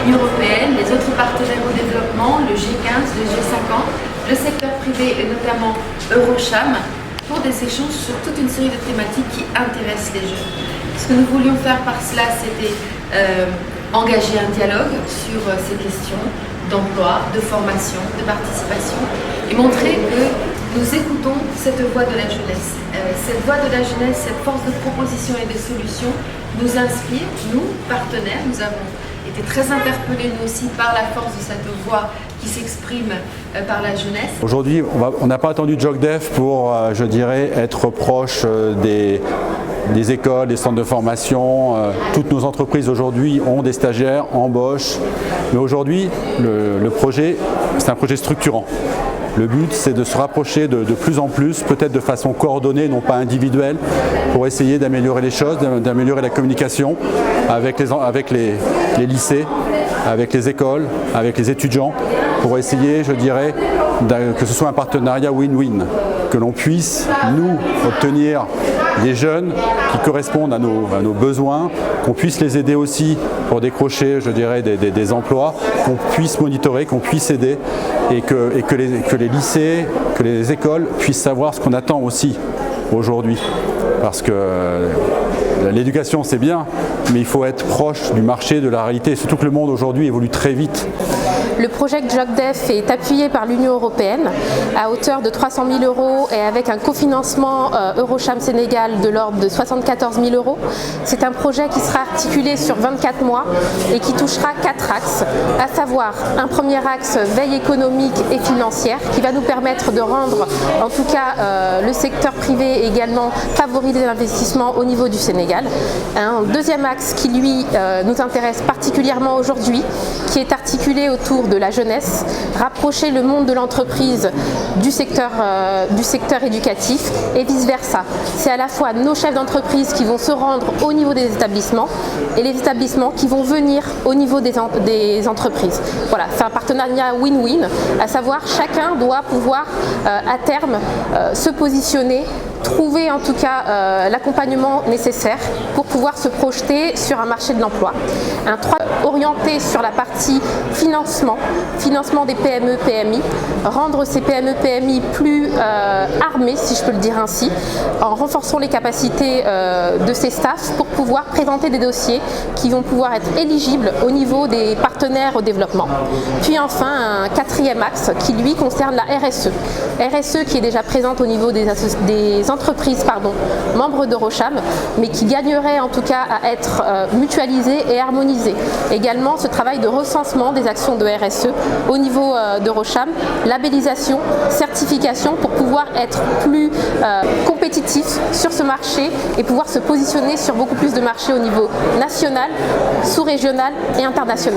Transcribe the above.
l'Union européenne, les autres partenaires au développement, le G15, le G50, le secteur privé et notamment Eurocham, pour des échanges sur toute une série de thématiques qui intéressent les jeunes. Ce que nous voulions faire par cela, c'était engager un dialogue sur ces questions d'emploi, de formation, de participation et montrer que nous écoutons cette voix de la jeunesse. Cette voix de la jeunesse, cette force de proposition et de solution nous inspire, nous, partenaires. Nous avons été très interpellés, nous aussi, par la force de cette voix qui s'exprime par la jeunesse. Aujourd'hui, on n'a pas attendu JOCDEF pour, je dirais, être proche des écoles, des centres de formation. Toutes nos entreprises aujourd'hui ont des stagiaires, embauchent. Mais aujourd'hui, le projet, c'est un projet structurant. Le but, c'est de se rapprocher de plus en plus, peut-être de façon coordonnée, non pas individuelle, pour essayer d'améliorer les choses, d'améliorer la communication avec les lycées, avec les écoles, avec les étudiants, pour essayer, je dirais, que ce soit un partenariat win-win, que l'on puisse, nous, obtenir des jeunes qui correspondent à nos besoins, qu'on puisse les aider aussi pour décrocher, je dirais, des emplois, qu'on puisse monitorer, qu'on puisse aider et que les lycées, que les écoles puissent savoir ce qu'on attend aussi aujourd'hui. Parce que l'éducation c'est bien, mais il faut être proche du marché, de la réalité, surtout que le monde aujourd'hui évolue très vite. Le projet JOCDEF est appuyé par l'Union européenne à hauteur de 300 000 € et avec un cofinancement Eurocham Sénégal de l'ordre de 74 000 €. C'est un projet qui sera articulé sur 24 mois et qui touchera 4 axes, à savoir un premier axe veille économique et financière qui va nous permettre de rendre en tout cas le secteur privé également favoriser l'investissement au niveau du Sénégal. Un deuxième axe qui lui nous intéresse particulièrement aujourd'hui, qui est articulé autour de la jeunesse, rapprocher le monde de l'entreprise du secteur éducatif et vice-versa. C'est à la fois nos chefs d'entreprise qui vont se rendre au niveau des établissements et les établissements qui vont venir au niveau des entreprises. Voilà, c'est un partenariat win-win, à savoir chacun doit pouvoir à terme se positionner, trouver en tout cas l'accompagnement nécessaire pour pouvoir se projeter sur un marché de l'emploi. Un 3 orienté sur la partie financement des PME, PMI, rendre ces PME, PMI plus armées, si je peux le dire ainsi, en renforçant les capacités de ces staffs pour pouvoir présenter des dossiers qui vont pouvoir être éligibles au niveau des partenaires au développement. Puis enfin, un quatrième axe qui lui concerne la RSE. RSE qui est déjà présente au niveau des entreprises membres d'Eurocham, mais qui gagnerait en tout cas à être mutualisée et harmonisée. Également ce travail de recensement des actions de RSE au niveau d'Eurocham, labellisation, certification pour pouvoir être plus compétitif sur ce marché et pouvoir se positionner sur beaucoup plus de marchés au niveau national, sous-régional et international.